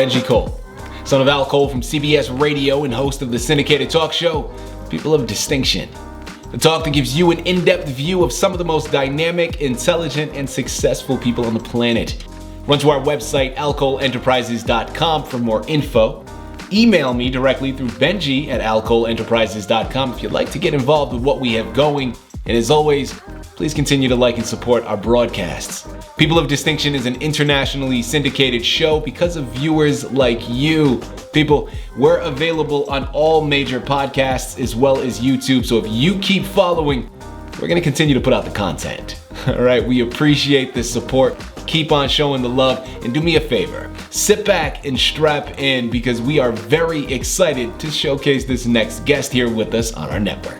Benjie Cole, son of Al Cole from CBS Radio and host of the syndicated talk show, People of Distinction. The talk that gives you an in-depth view of some of the most dynamic, intelligent, and successful people on the planet. Run to our website, alcoleenterprises.com for more info. Email me directly through Benjie at alcoleenterprises.com if you'd like to get involved with what we have going. And as always, please continue to like and support our broadcasts. People of Distinction is an internationally syndicated show because of viewers like you. People, we're available on all major podcasts as well as YouTube. So if you keep following, we're going to continue to put out the content. All right, we appreciate the support. Keep on showing the love, and do me a favor, sit back and strap in because we are very excited to showcase this next guest here with us on our network.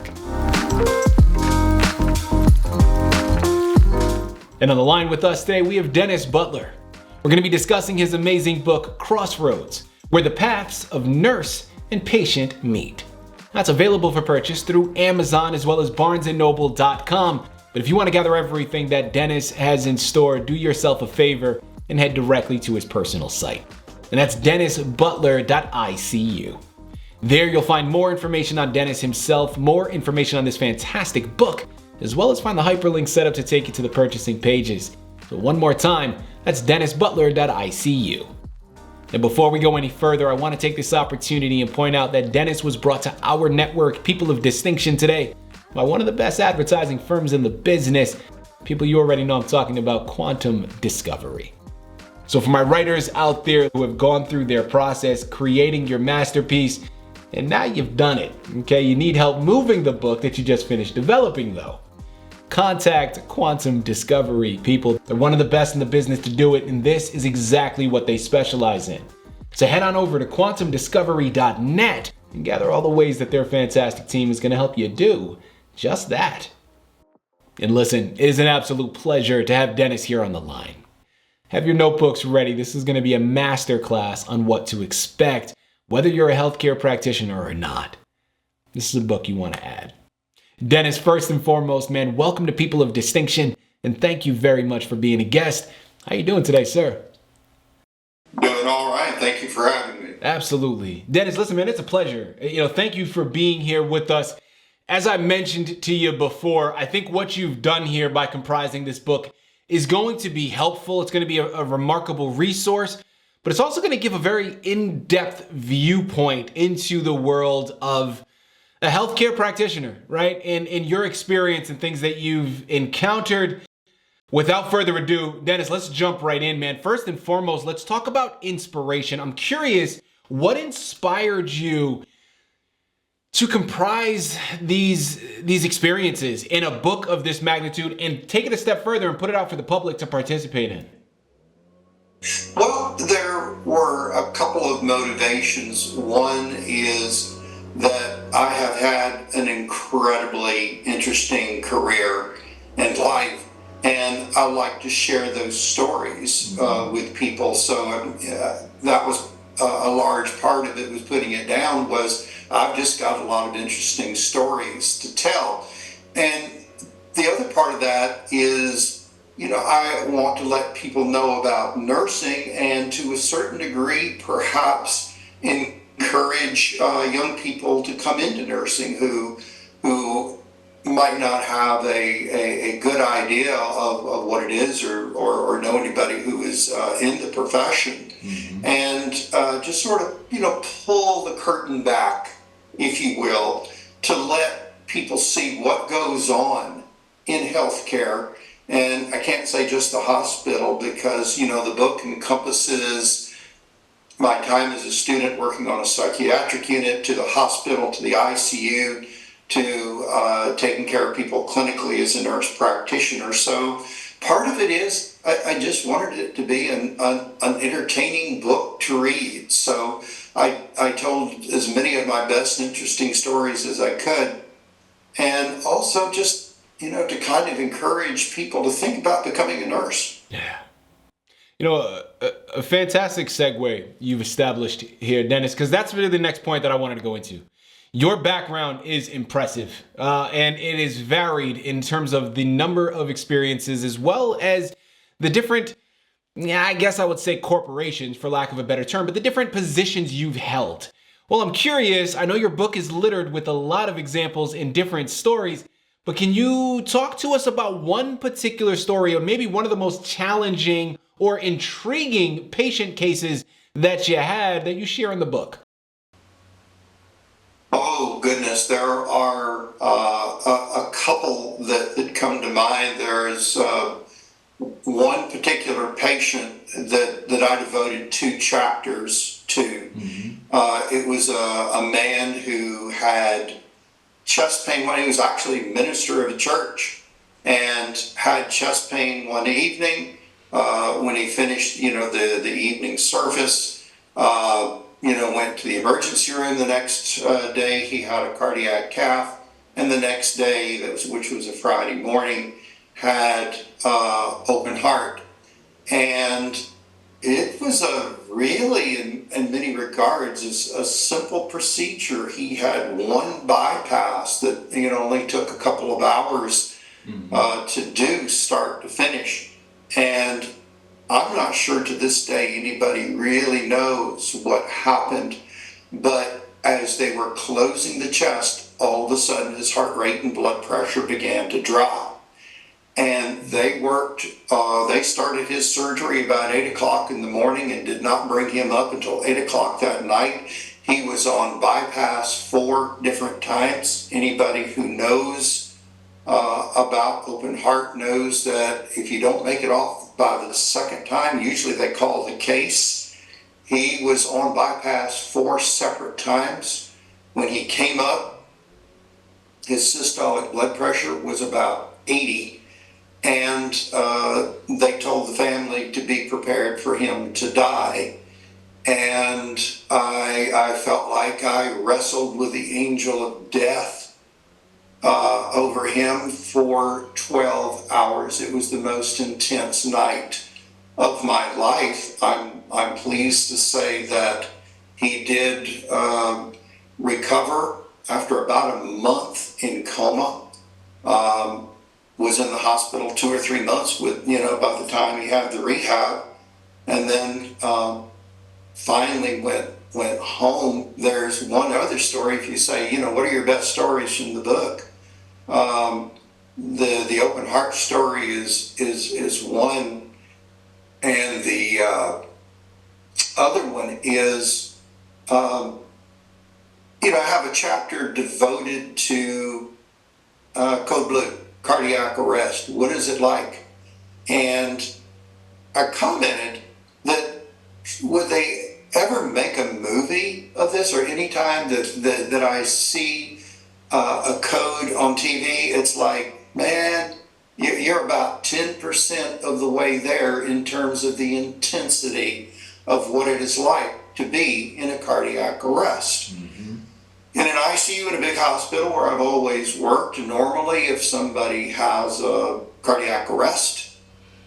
And on the line with us today, we have Dennis Butler. We're going to be discussing his amazing book, Crossroads, where the paths of nurse and patient meet. That's available for purchase through Amazon as well as barnesandnoble.com. But if you want to gather everything that Dennis has in store, do yourself a favor and head directly to his personal site. And that's dennisbutler.icu. There you'll find more information on Dennis himself, more information on this fantastic book, as well as find the hyperlink set up to take you to the purchasing pages. So one more time, that's dennisbutler.icu. And before we go any further, I want to take this opportunity and point out that Dennis was brought to our network, People of Distinction, today by one of the best advertising firms in the business. People you already know I'm talking about, Quantum Discovery. So for my writers out there who have gone through their process creating your masterpiece, and now you've done it, okay? You need help moving the book that you just finished developing though. Contact Quantum Discovery, people. They're one of the best in the business to do it, and this is exactly what they specialize in. So head on over to quantumdiscovery.net and gather all the ways that their fantastic team is going to help you do just that. And listen, it is an absolute pleasure to have Dennis here on the line. Have your notebooks ready. This is going to be a masterclass on what to expect, whether you're a healthcare practitioner or not. This is a book you want to add. Dennis, first and foremost, man, welcome to People of Distinction, and thank you very much for being a guest. How you doing today, sir? Doing all right. Thank you for having me. Absolutely. Dennis, listen, man, it's a pleasure. Thank you for being here with us. As I mentioned to you before, I think what you've done here by comprising this book is going to be helpful. It's going to be a remarkable resource, but it's also going to give a very in-depth viewpoint into the world of a healthcare practitioner, right? And your experience and things that you've encountered. Without further ado, Dennis, let's jump right in, man. First and foremost, let's talk about inspiration. I'm curious, what inspired you to comprise these experiences in a book of this magnitude and take it a step further and put it out for the public to participate in? Well, there were a couple of motivations. One is that I have had an incredibly interesting career and life, and I like to share those stories with people. So that was a large part of it, was putting it down, was I've just got a lot of interesting stories to tell. And the other part of that is, I want to let people know about nursing and to a certain degree, perhaps encourage young people to come into nursing who might not have a good idea of what it is or know anybody who is in the profession. Mm-hmm. And just sort of, pull the curtain back, if you will, to let people see what goes on in healthcare. And I can't say just the hospital because, the book encompasses my time as a student working on a psychiatric unit, to the hospital, to the ICU, to taking care of people clinically as a nurse practitioner. So part of it is I just wanted it to be an entertaining book to read. So I told as many of my best interesting stories as I could, and also just, to kind of encourage people to think about becoming a nurse. Yeah. A fantastic segue you've established here, Dennis, because that's really the next point that I wanted to go into. Your background is impressive, and it is varied in terms of the number of experiences as well as the different yeah, I guess I would say corporations for lack of a better term, but the different positions you've held. Well, I'm curious, I know your book is littered with a lot of examples in different stories, but can you talk to us about one particular story or maybe one of the most challenging or intriguing patient cases that you had that you share in the book? Oh goodness, there are a couple that come to mind. There's one particular patient that I devoted 2 chapters to. It was a man who had chest pain when he was actually minister of a church, and had chest pain one evening when he finished, the evening service. Went to the emergency room the next day. He had a cardiac cath, and the next day, which was a Friday morning, had open heart. And it was a really, in many regards, a simple procedure. He had one bypass that only took a couple of hours to do, start to finish. And I'm not sure to this day anybody really knows what happened, but as they were closing the chest, all of a sudden his heart rate and blood pressure began to drop. And they started his surgery about 8 o'clock in the morning and did not bring him up until 8 o'clock that night. He was on bypass 4 different times. Anybody who knows about open heart knows that if you don't make it off by the second time, usually they call the case. He was on bypass 4 separate times. When he came up, his systolic blood pressure was about 80, and they told the family to be prepared for him to die. And I felt like I wrestled with the angel of death over him for 12 hours. It was the most intense night of my life. I'm pleased to say that he did recover after about a month in coma. Was in the hospital 2 or 3 months with, by the time he had the rehab, and then finally went home. There's one other story. If you say, what are your best stories from the book? The open heart story is one, and the other one is, I have a chapter devoted to code blue, cardiac arrest. What is it like? And I commented that would they ever make a movie of this, or any time that I see a code on TV, it's like, man, you're about 10% of the way there in terms of the intensity of what it is like to be in a cardiac arrest. In an ICU in a big hospital where I've always worked, normally if somebody has a cardiac arrest,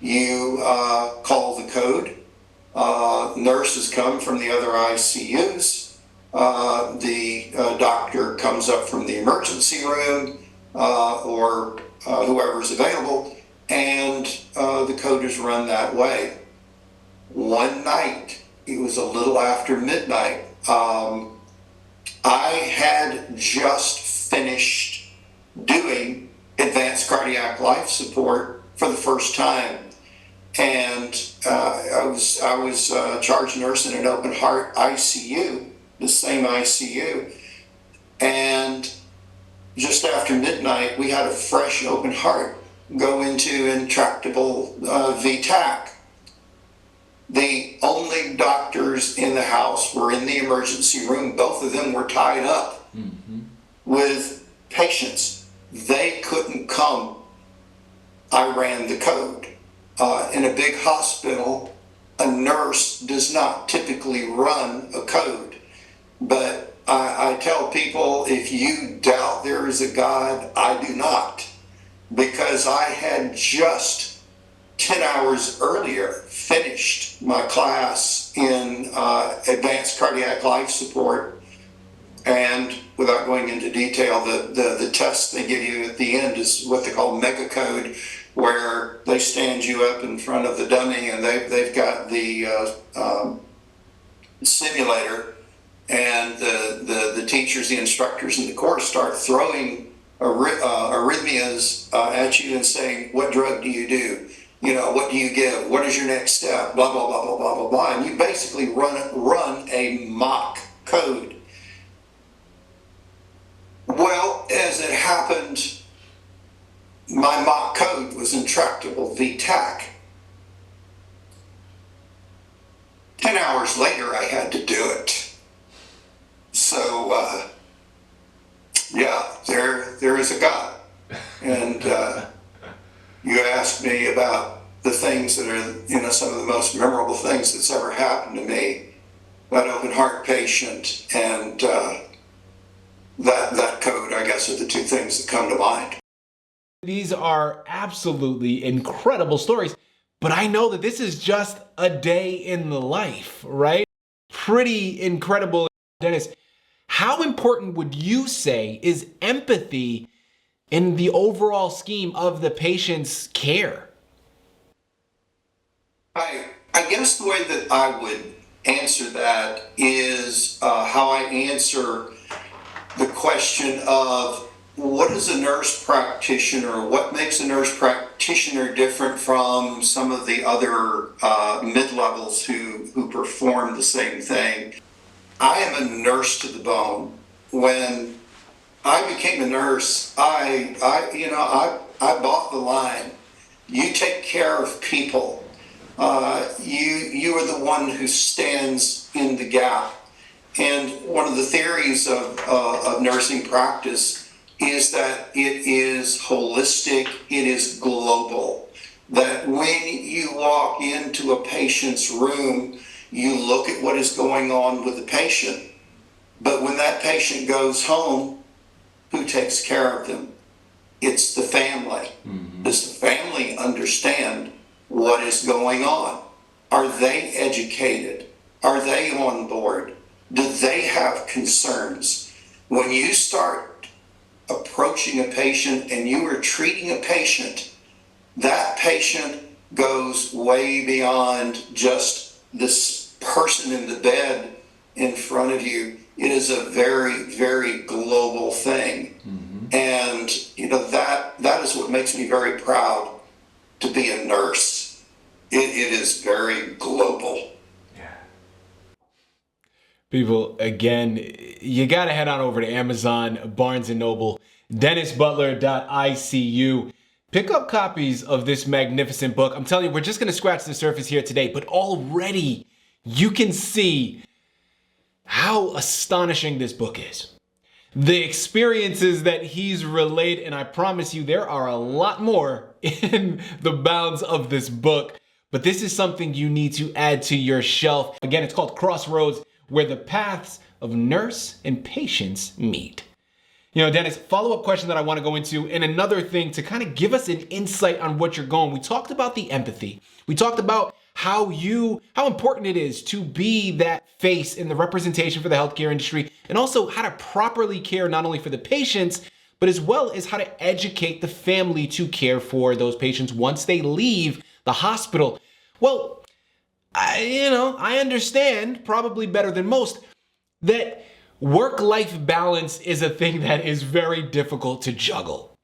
you call the code. Nurses come from the other ICUs. The doctor comes up from the emergency room, or whoever's available, and the code is run that way. One night, it was a little after midnight, I had just finished doing advanced cardiac life support for the first time. And I was charge nurse in an open heart ICU, the same ICU. And just after midnight, we had a fresh open heart go into intractable VTAC. The only doctors in the house were in the emergency room. Both of them were tied up with patients. They couldn't come. I ran the code. In a big hospital, a nurse does not typically run a code. But I tell people, if you doubt there is a God, I do not. Because I had just 10 hours earlier finished my class in advanced cardiac life support. And without going into detail, the test they give you at the end is what they call mega code, where they stand you up in front of the dummy and they've got the simulator, and the teachers, the instructors in the course start throwing arrhythmias at you and saying, what drug do you do? You know, what do you give? What is your next step? Blah, blah, blah, blah, blah, blah, blah. And you basically run a mock code. Well, as it happened, my mock code was intractable VTAC. 10 hours later, I had to do it. So, yeah, there is a God. And you asked me about the things that are, some of the most memorable things that's ever happened to me. That open heart patient and that code, I guess, are the two things that come to mind. These are absolutely incredible stories, but I know that this is just a day in the life, right? Pretty incredible. Dennis, how important would you say is empathy in the overall scheme of the patient's care? I guess the way that I would answer that is how I answer the question of what is a nurse practitioner, what makes a nurse practitioner different from some of the other mid-levels who perform the same thing. I am a nurse to the bone. When I became a nurse, I bought the line. You take care of people. You are the one who stands in the gap. And one of the theories of nursing practice is that it is holistic, it is global. That when you walk into a patient's room, you look at what is going on with the patient. But when that patient goes home, who takes care of them? It's the family. Mm-hmm. Does the family understand what is going on? Are they educated? Are they on board? Do they have concerns? When you start approaching a patient and you are treating a patient, that patient goes way beyond just this person in the bed in front of you. It is a very, very global thing. Mm-hmm. And that is what makes me very proud to be a nurse. It is very global. People, again, you got to head on over to Amazon, Barnes & Noble, dennisbutler.icu. Pick up copies of this magnificent book. I'm telling you, we're just going to scratch the surface here today, but already you can see how astonishing this book is. The experiences that he's relayed, and I promise you there are a lot more in the bounds of this book, but this is something you need to add to your shelf. Again, it's called Crossroads, where the paths of nurse and patients meet. Dennis, follow-up question that I want to go into, and another thing to kind of give us an insight on what you're going. We talked about the empathy. We talked about how important it is to be that face in the representation for the healthcare industry, and also how to properly care not only for the patients, but as well as how to educate the family to care for those patients once they leave the hospital. Well, I understand, probably better than most, that work-life balance is a thing that is very difficult to juggle.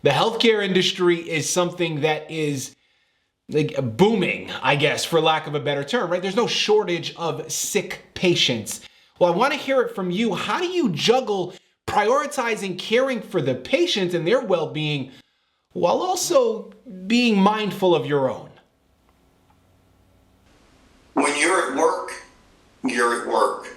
The healthcare industry is something that is like booming, I guess, for lack of a better term, right? There's no shortage of sick patients. Well, I want to hear it from you. How do you juggle prioritizing caring for the patients and their well-being while also being mindful of your own? When you're at work, you're at work.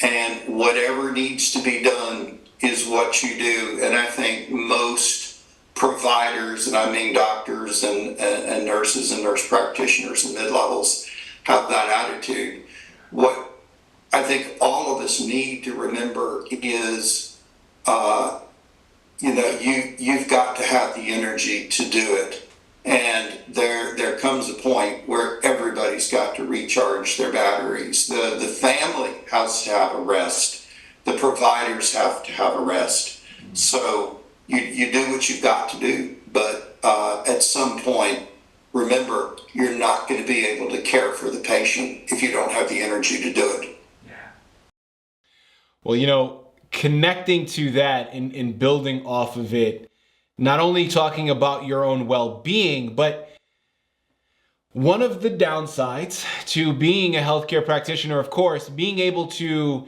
And whatever needs to be done is what you do. And I think most providers, and I mean doctors and nurses and nurse practitioners and mid-levels, have that attitude. What I think all of us need to remember is, you've got to have the energy to do it. And there comes a point where everybody's got to recharge their batteries. The family has to have a rest. The providers have to have a rest. So you do what you've got to do, but at some point, remember, you're not going to be able to care for the patient if you don't have the energy to do it. Well, connecting to that and building off of it, not only talking about your own well-being, but one of the downsides to being a healthcare practitioner, of course, being able to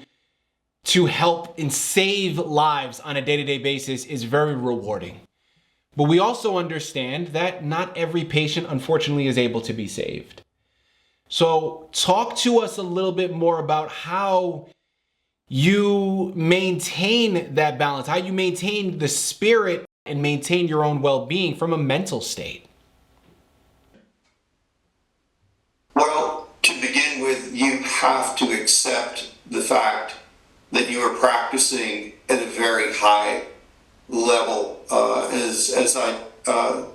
help and save lives on a day-to-day basis is very rewarding. But we also understand that not every patient, unfortunately, is able to be saved. So talk to us a little bit more about how you maintain that balance, how you maintain the spirit and maintain your own well-being from a mental state. Well, to begin with, you have to accept the fact that you are practicing at a very high level. As I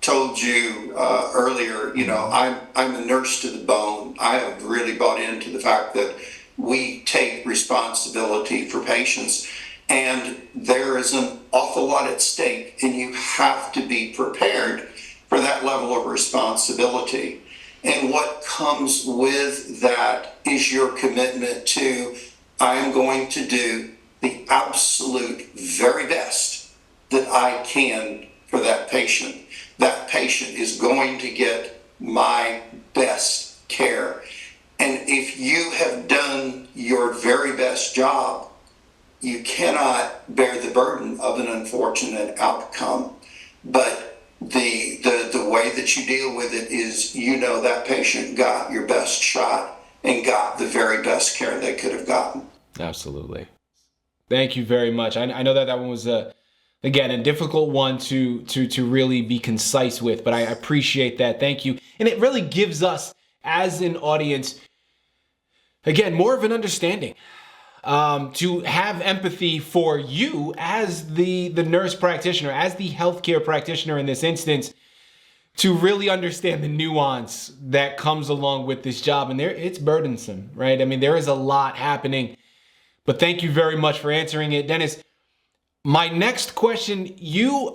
told you earlier, I'm a nurse to the bone. I have really bought into the fact that we take responsibility for patients, and there is an awful lot at stake, and you have to be prepared for that level of responsibility. And what comes with that is your commitment to, I am going to do the absolute very best that I can for that patient. That patient is going to get my best care. And if you have done your very best job, you cannot bear the burden of an unfortunate outcome. But the way that you deal with it is, that patient got your best shot and got the very best care they could have gotten. Absolutely. Thank you very much. I know that one was again, a difficult one to really be concise with, but I appreciate that. Thank you. And it really gives us as an audience, again, more of an understanding, to have empathy for you as the nurse practitioner, as the healthcare practitioner in this instance, to really understand the nuance that comes along with this job. And it's burdensome, right? I mean, there is a lot happening, but thank you very much for answering it. Dennis, my next question, you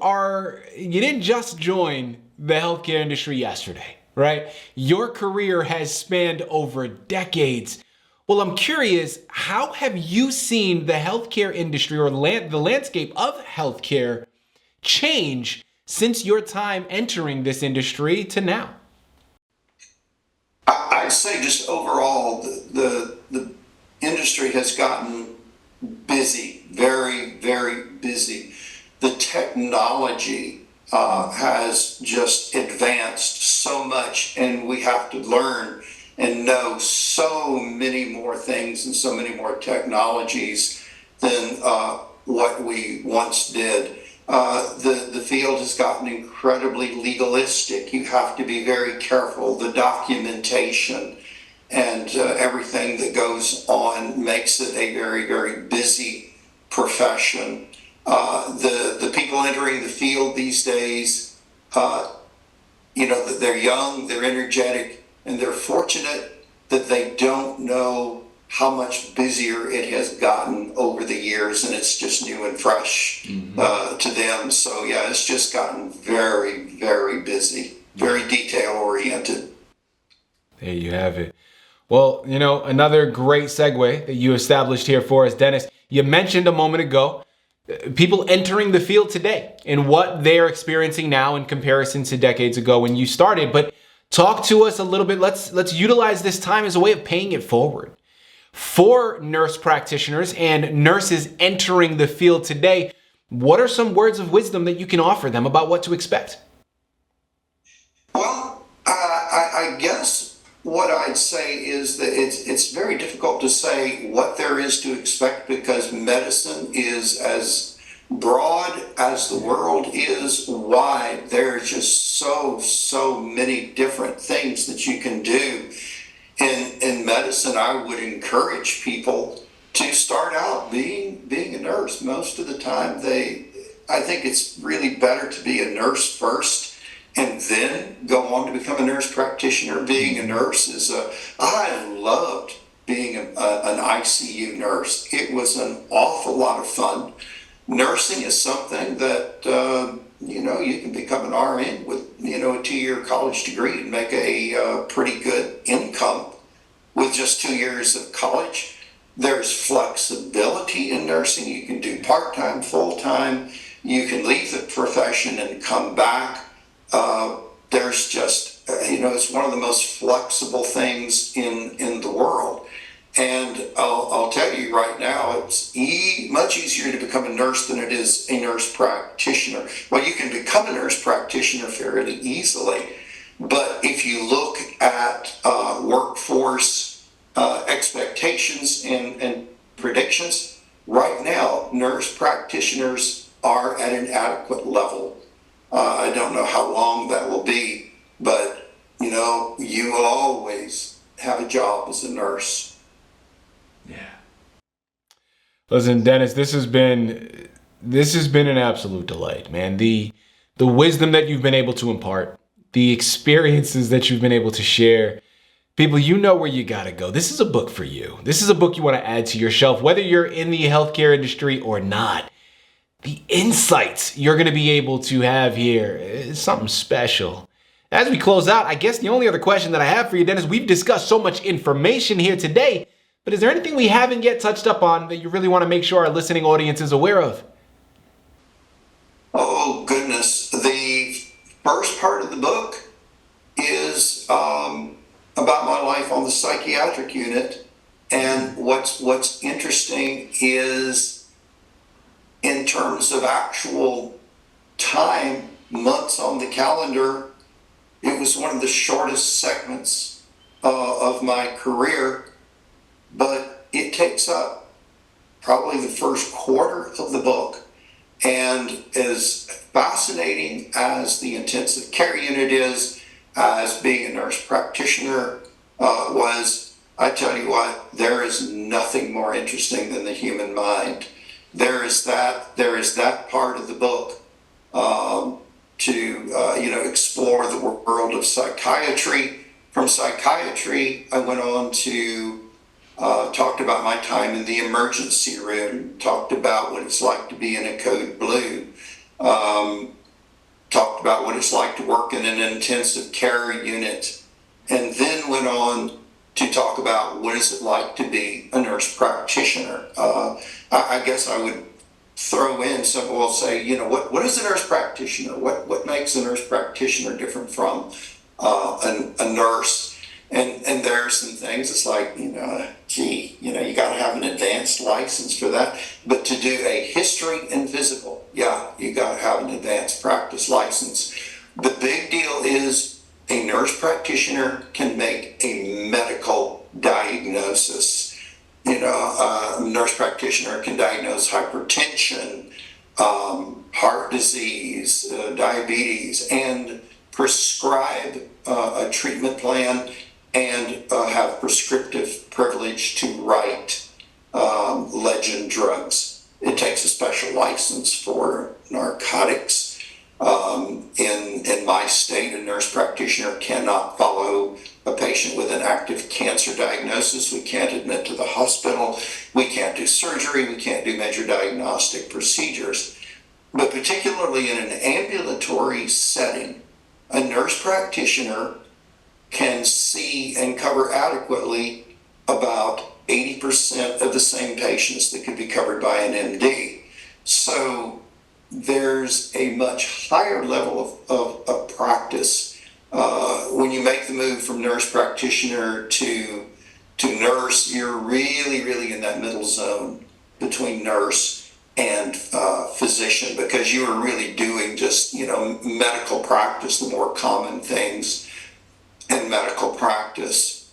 didn't just join the healthcare industry yesterday, right? Your career has spanned over decades. Well, I'm curious, how have you seen the healthcare industry or the landscape of healthcare change since your time entering this industry to now? I'd say just overall, the industry has gotten busy, very, very busy. The technology has just advanced so much, and we have to learn and know so many more things and so many more technologies than what we once did. The field has gotten incredibly legalistic. You have to be very careful. The documentation and everything that goes on makes it a very, very busy profession. The people entering the field these days, they're young, they're energetic, and they're fortunate that they don't know how much busier it has gotten over the years, and it's just new and fresh to them. So yeah, it's just gotten very, very busy, very detail oriented. There you have it. Well, another great segue that you established here for us, Dennis. You mentioned a moment ago people entering the field today and what they're experiencing now in comparison to decades ago when you started. But talk to us a little bit. Let's utilize this time as a way of paying it forward. For nurse practitioners and nurses entering the field today, what are some words of wisdom that you can offer them about what to expect? Well, I guess what I'd say is that it's very difficult to say what there is to expect, because medicine is as broad as the world is wide. There's just so many different things that you can do. In medicine, I would encourage people to start out being a nurse. Most of the time, I think it's really better to be a nurse first and then go on to become a nurse practitioner. Being a nurse I loved being an ICU nurse. It was an awful lot of fun. Nursing is something that you can become an RN with, a 2-year college degree and make a pretty good income with just 2 years of college. There's flexibility in nursing. You can do part-time, full-time. You can leave the profession and come back. There's just, it's one of the most flexible things in the world. And I'll tell you right now, it's much easier to become a nurse than it is a nurse practitioner. Well, you can become a nurse practitioner fairly easily, but if you look at workforce expectations and predictions, right now, nurse practitioners are at an adequate level. I don't know how long that will be, but, you will always have a job as a nurse. Yeah. Listen, Dennis, this has been an absolute delight, man. The wisdom that you've been able to impart, the experiences that you've been able to share. People, you know where you gotta go. This is a book for you. This is a book you want to add to your shelf, whether you're in the healthcare industry or not. The insights you're gonna be able to have here is something special. As we close out, I guess the only other question that I have for you, Dennis, we've discussed so much information here today, but is there anything we haven't yet touched up on that you really want to make sure our listening audience is aware of? Oh, goodness. The first part of the book is about my life on the psychiatric unit. And what's interesting is, in terms of actual time, months on the calendar, it was one of the shortest segments of my career, but it takes up probably the first quarter of the book. And as fascinating as the intensive care unit is, as being a nurse practitioner was, I tell you what, there is nothing more interesting than the human mind. There is that part of the book to explore the world of psychiatry. From psychiatry, I went on to talked about my time in the emergency room, talked about what it's like to be in a code blue, talked about what it's like to work in an intensive care unit, and then went on to talk about what is it like to be a nurse practitioner. I guess I would throw in, some will say, what is a nurse practitioner? What makes a nurse practitioner different from a nurse? And there are some things, it's like, you got to have an advanced license for that. But to do a history and physical, you got to have an advanced practice license. The big deal is a nurse practitioner can make a medical diagnosis. A nurse practitioner can diagnose hypertension, heart disease, diabetes, and prescribe a treatment plan, and have prescriptive privilege to write legend drugs. It takes a special license for narcotics. In my state, a nurse practitioner cannot follow a patient with an active cancer diagnosis. We can't admit to the hospital. We can't do surgery. We can't do major diagnostic procedures. But particularly in an ambulatory setting, a nurse practitioner can see and cover adequately about 80% of the same patients that could be covered by an MD. So there's a much higher level of practice when you make the move from nurse practitioner to nurse. You're really in that middle zone between nurse and physician, because you are really doing just medical practice, the more common things in medical practice.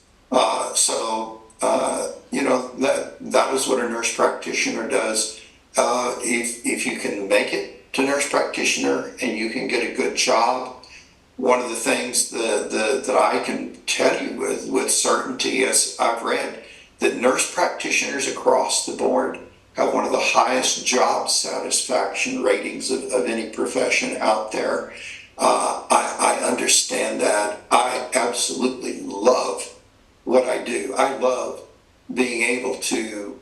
That is what a nurse practitioner does. If you can make it to nurse practitioner and you can get a good job, one of the things that I can tell you with certainty, as I've read, that nurse practitioners across the board have one of the highest job satisfaction ratings of any profession out there. I understand that. I absolutely love what I do. I love being able to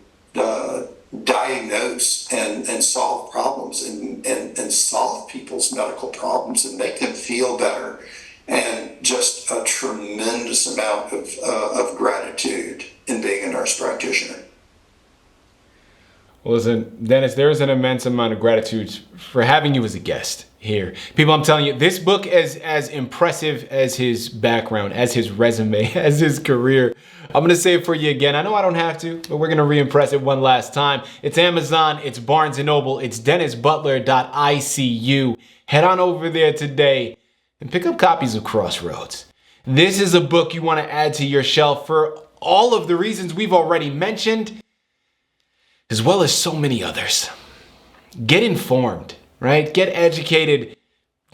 diagnose and solve problems in and solve people's medical problems and make them feel better. And just a tremendous amount of gratitude in being a nurse practitioner. Well, listen, Dennis, there is an immense amount of gratitude for having you as a guest here. People, I'm telling you, this book is as impressive as his background, as his resume, as his career. I'm going to say it for you again. I know I don't have to, but we're going to re-impress it one last time. It's Amazon, it's Barnes & Noble, it's dennisbutler.icu. Head on over there today and pick up copies of Crossroads. This is a book you want to add to your shelf for all of the reasons we've already mentioned, as well as so many others. Get informed, right? Get educated,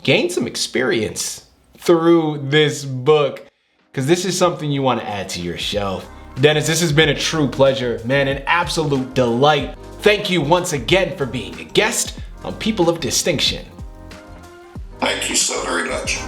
gain some experience through this book, because this is something you want to add to your shelf. Dennis, this has been a true pleasure, man, an absolute delight. Thank you once again for being a guest on People of Distinction. Thank you so very much.